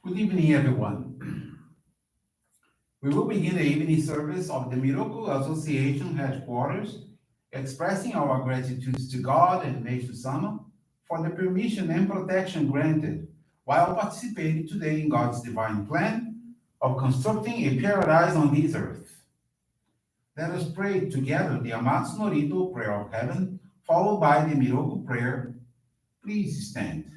Good evening, everyone. We will begin the evening service of the Miroku Association headquarters, expressing our gratitude to God and Meishu-sama for the permission and protection granted while participating today in God's divine plan of constructing a paradise on this earth. Let us pray together the Amatsu-Norito Prayer of Heaven, followed by the Miroku Prayer. Please stand.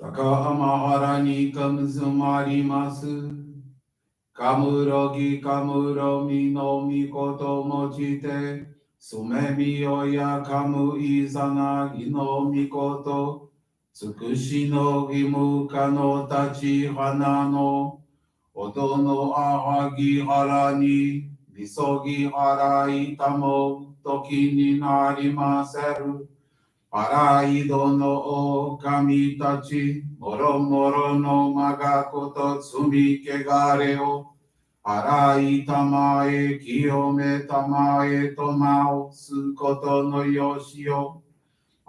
Takahamaharani kamsumarimasu. Kamurogi kamuromi no mikoto mochite. Sumemi oya kamu izanagi no mikoto. Tsukushi no gimuka no tachi hana no. Odo no ahagi harani. Misogi harai tamo. Toki ni narimaseru. Paraido no o kamitachi, moro moro no magakoto tsumi kegare o. Arai tamae, kiyome tamae, tomao, sukoto no yoshio.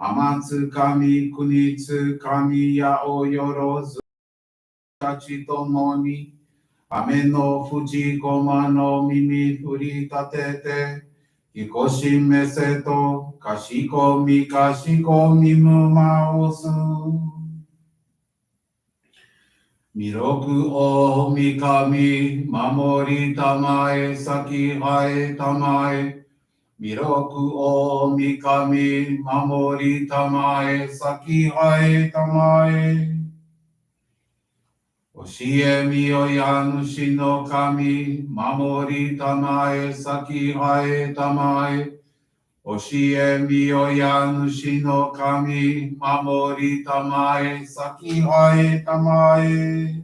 Amatsu kami, kunitsu kami, yao yorozu, tachi tomoni. Ame no fuji koma no mimi furi tatete. Hikoshi meseto, kashiko mi mumaosu. Miroku o mikami, mamori tamae, saki hae tamae. Miroku o mikami, mamori tamae, saki hae tamae. Oshie mi oyanushi no kami, mamori tamae, saki hae tamae. Oshie mi oyanushi no kami, mamori tamae, saki hae tamae.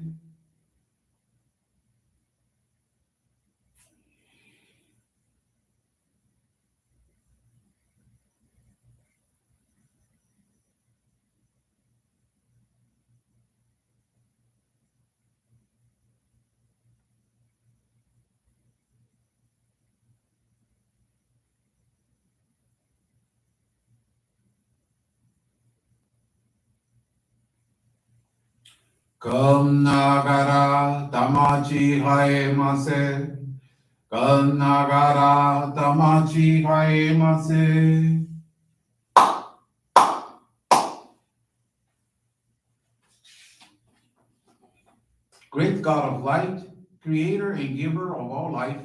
Kam nagara tamachi hae mase. Kam nagara tamachi hae mase. Great God of light, creator and giver of all life,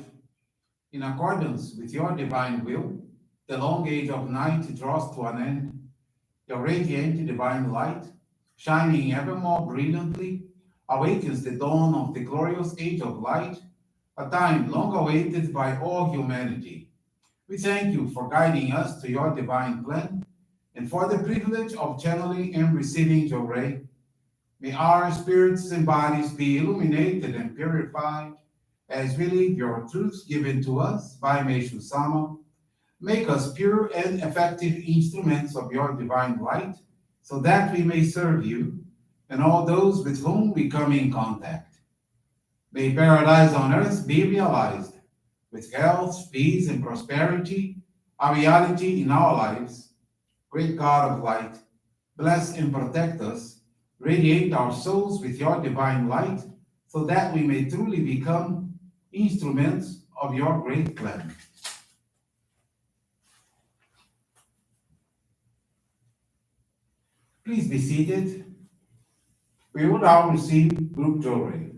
in accordance with your divine will, the long age of night draws to an end. Your radiant divine light, shining ever more brilliantly, awakens the dawn of the glorious age of light, a time long awaited by all humanity. We thank you for guiding us to your divine plan and for the privilege of channeling and receiving Johrei. May our spirits and bodies be illuminated and purified as we live your truths given to us by Meishu-sama. Make us pure and effective instruments of your divine light, so that we may serve you and all those with whom we come in contact. May paradise on earth be realized, with health, peace, and prosperity, a reality in our lives. Great God of light, bless and protect us, radiate our souls with your divine light, so that we may truly become instruments of your great plan. Please be seated. We will now receive group Johrei.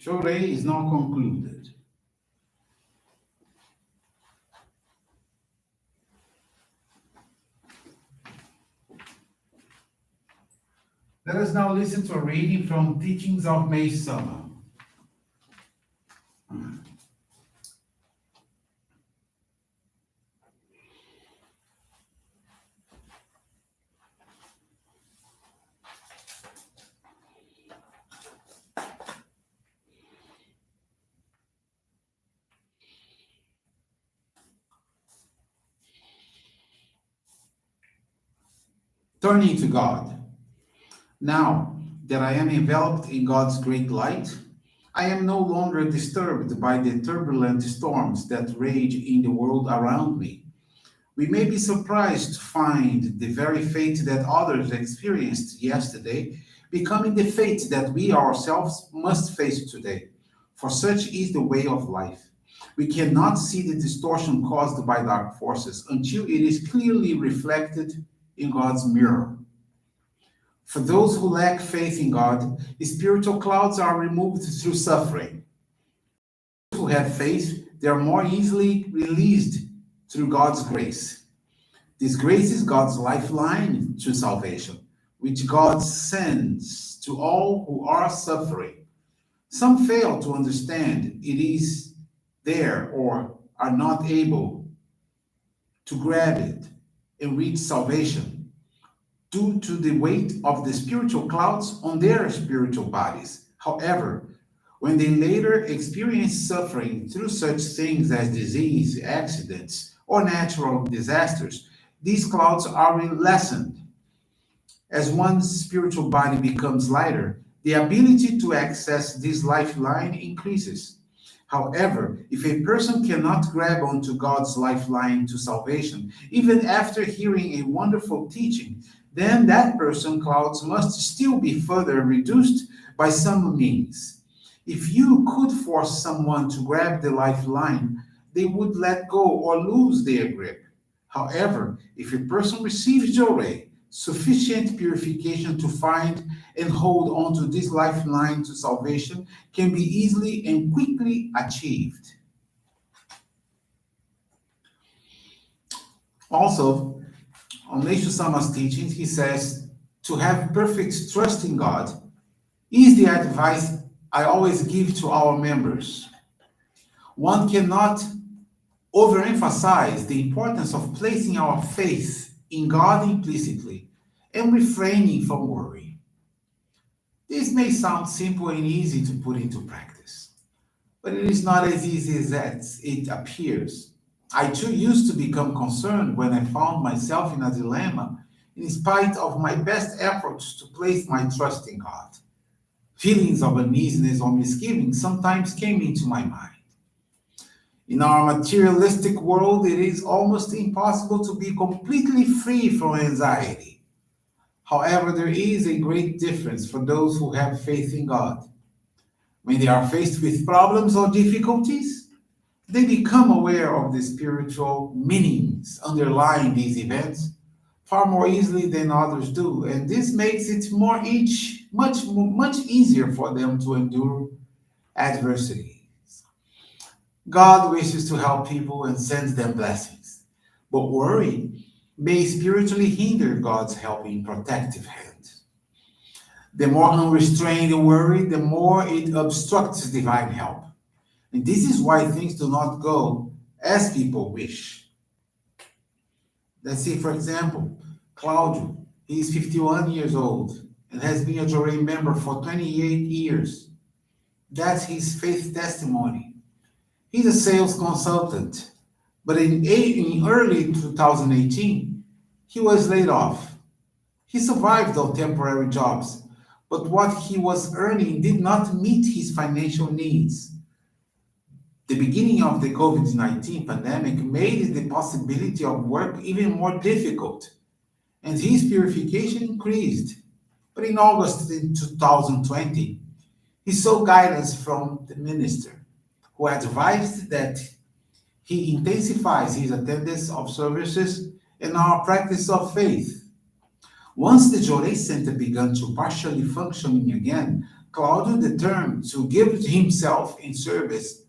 Johrei is now concluded. Let us now listen to a reading from Teachings of Meishu-sama. Turning to God. Now that I am enveloped in God's great light, I am no longer disturbed by the turbulent storms that rage in the world around me. We may be surprised to find the very fate that others experienced yesterday becoming the fate that we ourselves must face today. For such is the way of life. We cannot see the distortion caused by dark forces until it is clearly reflected in God's mirror. For those who lack faith in God, spiritual clouds are removed through suffering. Those who have faith, they are more easily released through God's grace. This grace is God's lifeline to salvation, which God sends to all who are suffering. Some fail to understand it is there or are not able to grab it and reach salvation due to the weight of the spiritual clouds on their spiritual bodies. However, when they later experience suffering through such things as disease, accidents, or natural disasters, these clouds are lessened. As one's spiritual body becomes lighter, the ability to access this lifeline increases. However, if a person cannot grab onto God's lifeline to salvation, even after hearing a wonderful teaching, then that person's clouds must still be further reduced by some means. If you could force someone to grab the lifeline, they would let go or lose their grip. However, if a person receives Johrei, sufficient purification to find and hold on to this lifeline to salvation can be easily and quickly achieved. Also, on Meishu-sama's teachings, he says, to have perfect trust in God is the advice I always give to our members. One cannot overemphasize the importance of placing our faith in God implicitly and refraining from worry. This may sound simple and easy to put into practice, but it is not as easy as it appears. I too used to become concerned when I found myself in a dilemma, in spite of my best efforts to place my trust in God. Feelings of uneasiness or misgiving sometimes came into my mind. In our materialistic world, it is almost impossible to be completely free from anxiety. However, there is a great difference for those who have faith in God. When they are faced with problems or difficulties, they become aware of the spiritual meanings underlying these events far more easily than others do, and this makes it much easier for them to endure adversity. God wishes to help people and sends them blessings, but worry may spiritually hinder God's helping protective hand. The more unrestrained the worry, the more it obstructs divine help. And this is why things do not go as people wish. Let's see, for example, Claudio. He is 51 years old and has been a Johrei member for 28 years. That's his faith testimony. He's a sales consultant, but in early 2018, he was laid off. He survived on temporary jobs, but what he was earning did not meet his financial needs. The beginning of the COVID-19 pandemic made the possibility of work even more difficult, and his purification increased. But in August in 2020, he sought guidance from the minister, who advised that he intensifies his attendance of services and our practice of faith. Once the Johrei Center began to partially functioning again, Claudio determined to give himself in service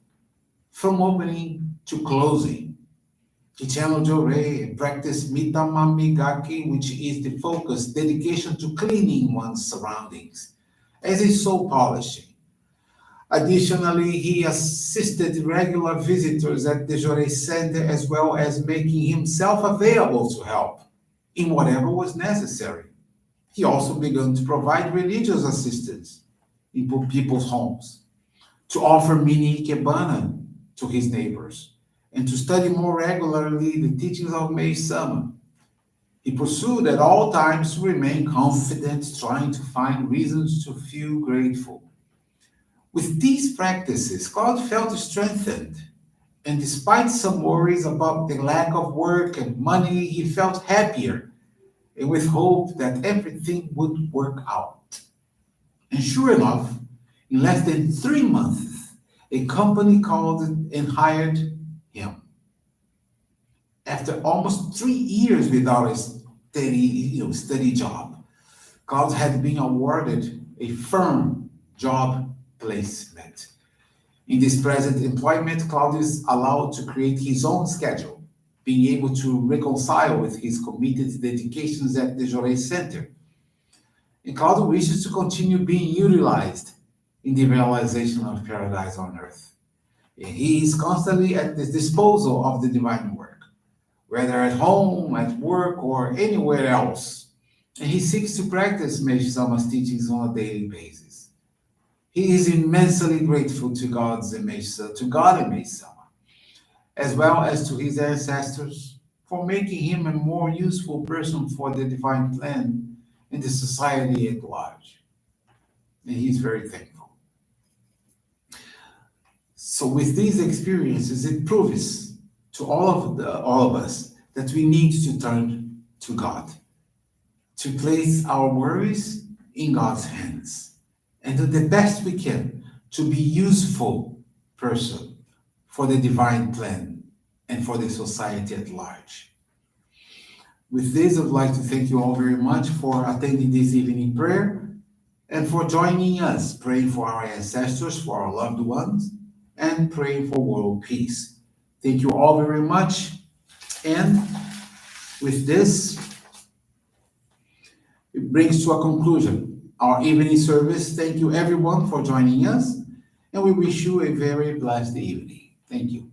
from opening to closing. He channeled Johrei and practiced mitamamigaki, which is the focus, dedication to cleaning one's surroundings, as is soul polishing. Additionally, he assisted regular visitors at the Johrei Center as well as making himself available to help in whatever was necessary. He also began to provide religious assistance in people's homes, to offer mini ikebana to his neighbors, and to study more regularly the teachings of Meishu-sama. He pursued at all times to remain confident, trying to find reasons to feel grateful. With these practices, God felt strengthened, and despite some worries about the lack of work and money, he felt happier and with hope that everything would work out. And sure enough, in less than 3 months, a company called and hired him. After almost 3 years without a steady job, Claude had been awarded a firm job placement. In this present employment, Claude is allowed to create his own schedule, being able to reconcile with his committed dedications at the Johrei Center. And Claude wishes to continue being utilized in the realization of paradise on earth. And he is constantly at the disposal of the divine work, whether at home, at work, or anywhere else. And he seeks to practice Meishu-sama's teachings on a daily basis. He is immensely grateful to God and Meishu-sama, as well as to his ancestors for making him a more useful person for the divine plan and the society at large. And he's very thankful. So with these experiences, it proves to all of us that we need to turn to God, to place our worries in God's hands, and do the best we can to be useful person for the divine plan and for the society at large. With this, I'd like to thank you all very much for attending this evening prayer and for joining us, praying for our ancestors, for our loved ones, and praying for world peace. Thank you all very much. And with this, it brings to a conclusion our evening service. Thank you everyone for joining us, and we wish you a very blessed evening. Thank you.